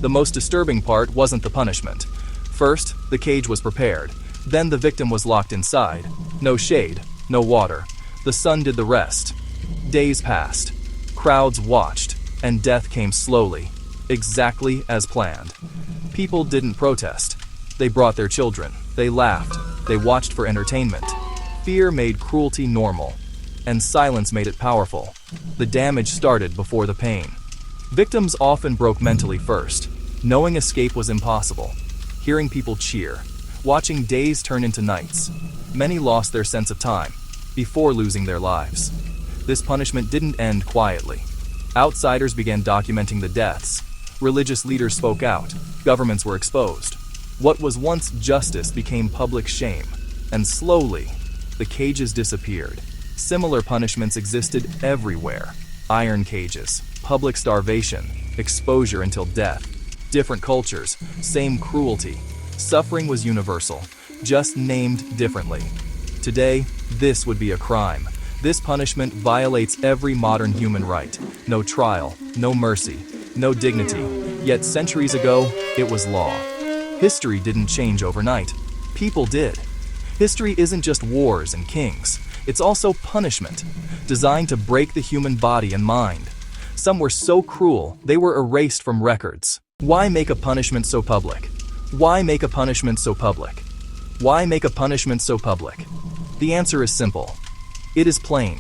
The most disturbing part wasn't the punishment. First, the cage was prepared. Then the victim was locked inside. No shade, no water. The sun did the rest. Days passed. Crowds watched, and death came slowly, exactly as planned. People didn't protest. They brought their children. They laughed. They watched for entertainment. Fear made cruelty normal, and silence made it powerful. The damage started before the pain. Victims often broke mentally first. Knowing escape was impossible. Hearing people cheer. Watching days turn into nights. Many lost their sense of time before losing their lives. This punishment didn't end quietly. Outsiders began documenting the deaths. Religious leaders spoke out. Governments were exposed. What was once justice became public shame. And slowly, the cages disappeared. Similar punishments existed everywhere. Iron cages, public starvation, exposure until death. Different cultures, same cruelty. Suffering was universal, just named differently. Today, this would be a crime. This punishment violates every modern human right. No trial, no mercy, no dignity. Yet centuries ago, it was law. History didn't change overnight. People did. History isn't just wars and kings. It's also punishment, designed to break the human body and mind. Some were so cruel, they were erased from records. Why make a punishment so public? Why make a punishment so public? Why make a punishment so public? The answer is simple. It is plain.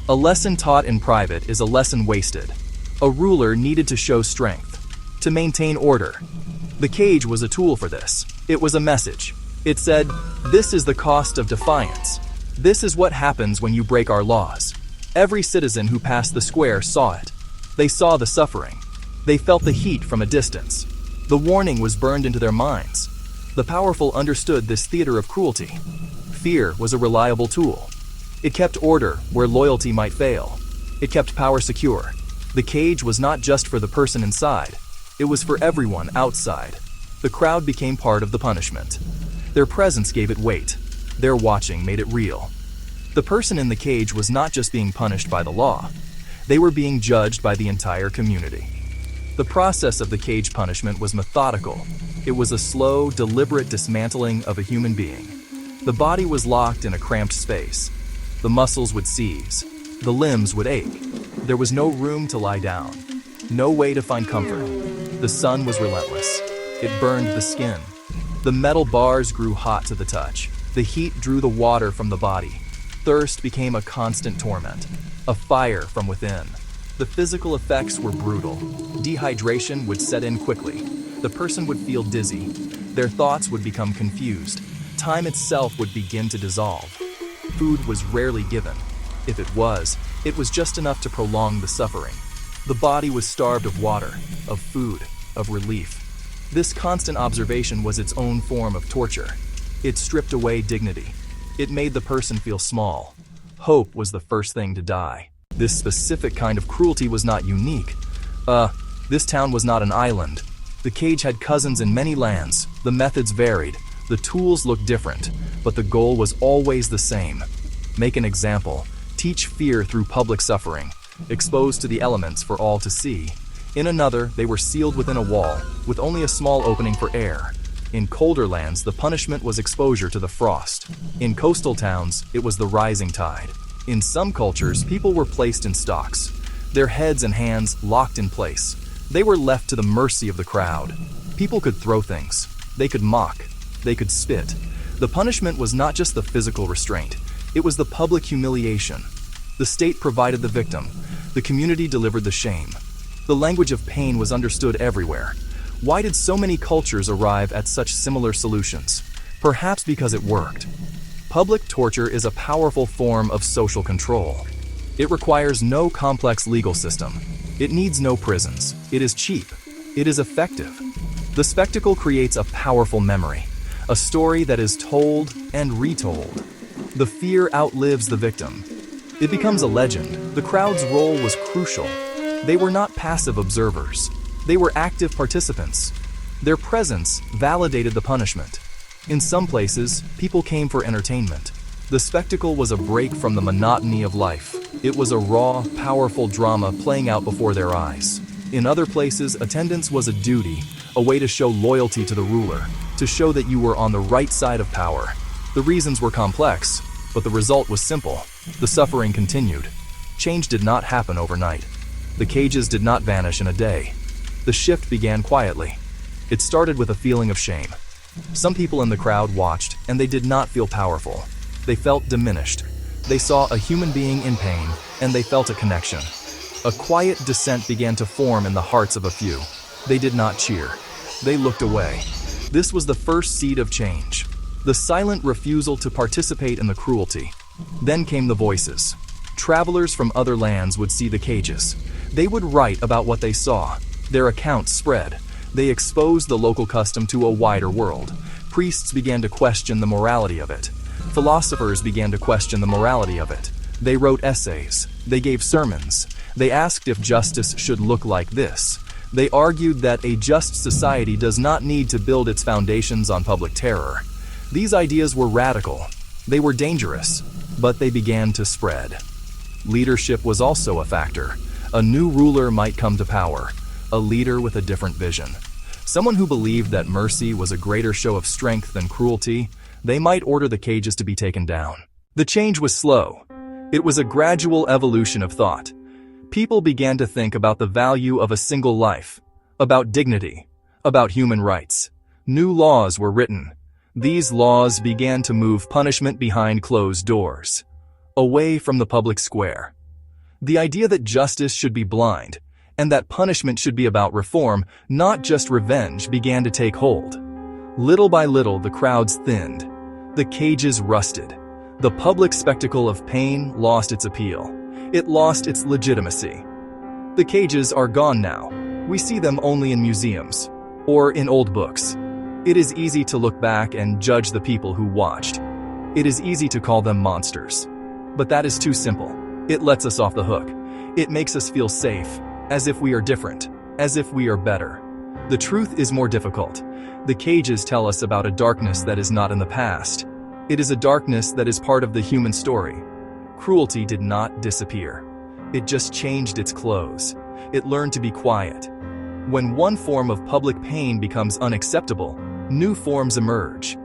A lesson taught in private is a lesson wasted. A ruler needed to show strength, to maintain order. The cage was a tool for this. It was a message. It said, "This is the cost of defiance. This is what happens when you break our laws." Every citizen who passed the square saw it. They saw the suffering. They felt the heat from a distance. The warning was burned into their minds. The powerful understood this theater of cruelty. Fear was a reliable tool. It kept order where loyalty might fail. It kept power secure. The cage was not just for the person inside. It was for everyone outside. The crowd became part of the punishment. Their presence gave it weight. Their watching made it real. The person in the cage was not just being punished by the law. They were being judged by the entire community. The process of the cage punishment was methodical. It was a slow, deliberate dismantling of a human being. The body was locked in a cramped space. The muscles would seize. The limbs would ache. There was no room to lie down. No way to find comfort. The sun was relentless. It burned the skin. The metal bars grew hot to the touch. The heat drew the water from the body. Thirst became a constant torment, a fire from within. The physical effects were brutal. Dehydration would set in quickly. The person would feel dizzy. Their thoughts would become confused. Time itself would begin to dissolve. Food was rarely given. If it was just enough to prolong the suffering. The body was starved of water, of food, of relief. This constant observation was its own form of torture. It stripped away dignity. It made the person feel small. Hope was the first thing to die. This specific kind of cruelty was not unique. This town was not an island. The cage had cousins in many lands. The methods varied. The tools looked different, but the goal was always the same. Make an example. Teach fear through public suffering, exposed to the elements for all to see. In another, they were sealed within a wall, with only a small opening for air. In colder lands, the punishment was exposure to the frost. In coastal towns, it was the rising tide. In some cultures, people were placed in stocks, their heads and hands locked in place. They were left to the mercy of the crowd. People could throw things. They could mock. They could spit. The punishment was not just the physical restraint. It was the public humiliation. The state provided the victim. The community delivered the shame. The language of pain was understood everywhere. Why did so many cultures arrive at such similar solutions? Perhaps because it worked. Public torture is a powerful form of social control. It requires no complex legal system. It needs no prisons. It is cheap. It is effective. The spectacle creates a powerful memory, a story that is told and retold. The fear outlives the victim. It becomes a legend. The crowd's role was crucial. They were not passive observers. They were active participants. Their presence validated the punishment. In some places, people came for entertainment. The spectacle was a break from the monotony of life. It was a raw, powerful drama playing out before their eyes. In other places, attendance was a duty, a way to show loyalty to the ruler, to show that you were on the right side of power. The reasons were complex, but the result was simple. The suffering continued. Change did not happen overnight. The cages did not vanish in a day. The shift began quietly. It started with a feeling of shame. Some people in the crowd watched, and they did not feel powerful. They felt diminished. They saw a human being in pain, and they felt a connection. A quiet dissent began to form in the hearts of a few. They did not cheer. They looked away. This was the first seed of change. The silent refusal to participate in the cruelty. Then came the voices. Travelers from other lands would see the cages. They would write about what they saw. Their accounts spread. They exposed the local custom to a wider world. Priests began to question the morality of it. Philosophers began to question the morality of it. They wrote essays. They gave sermons. They asked if justice should look like this. They argued that a just society does not need to build its foundations on public terror. These ideas were radical. They were dangerous, but they began to spread. Leadership was also a factor. A new ruler might come to power, a leader with a different vision. Someone who believed that mercy was a greater show of strength than cruelty. They might order the cages to be taken down. The change was slow. It was a gradual evolution of thought. People began to think about the value of a single life, about dignity, about human rights. New laws were written. These laws began to move punishment behind closed doors, away from the public square. The idea that justice should be blind, and that punishment should be about reform, not just revenge, began to take hold. Little by little, the crowds thinned. The cages rusted. The public spectacle of pain lost its appeal. It lost its legitimacy. The cages are gone now. We see them only in museums or in old books. It is easy to look back and judge the people who watched. It is easy to call them monsters. But that is too simple. It lets us off the hook. It makes us feel safe, as if we are different, as if we are better. The truth is more difficult. The cages tell us about a darkness that is not in the past. It is a darkness that is part of the human story. Cruelty did not disappear. It just changed its clothes. It learned to be quiet. When one form of public pain becomes unacceptable, new forms emerge.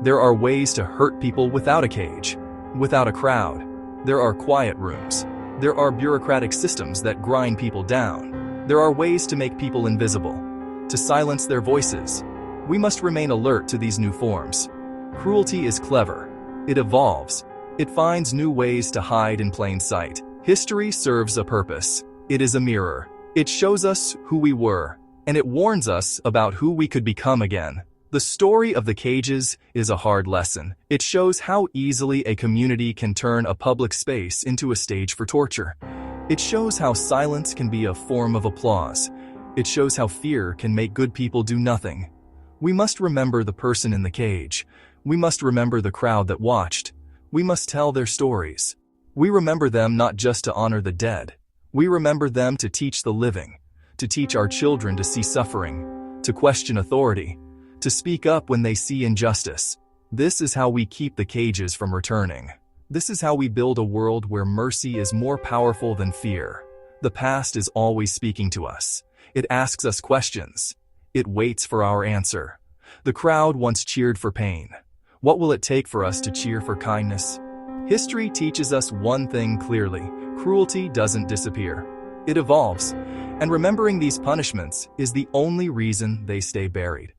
There are ways to hurt people without a cage, without a crowd. There are quiet rooms. There are bureaucratic systems that grind people down. There are ways to make people invisible, to silence their voices. We must remain alert to these new forms. Cruelty is clever. It evolves. It finds new ways to hide in plain sight. History serves a purpose. It is a mirror. It shows us who we were, and it warns us about who we could become again. The story of the cages is a hard lesson. It shows how easily a community can turn a public space into a stage for torture. It shows how silence can be a form of applause. It shows how fear can make good people do nothing. We must remember the person in the cage. We must remember the crowd that watched. We must tell their stories. We remember them not just to honor the dead. We remember them to teach the living, to teach our children to see suffering, to question authority, to speak up when they see injustice. This is how we keep the cages from returning. This is how we build a world where mercy is more powerful than fear. The past is always speaking to us. It asks us questions. It waits for our answer. The crowd once cheered for pain. What will it take for us to cheer for kindness? History teaches us one thing clearly: cruelty doesn't disappear. It evolves, and remembering these punishments is the only reason they stay buried.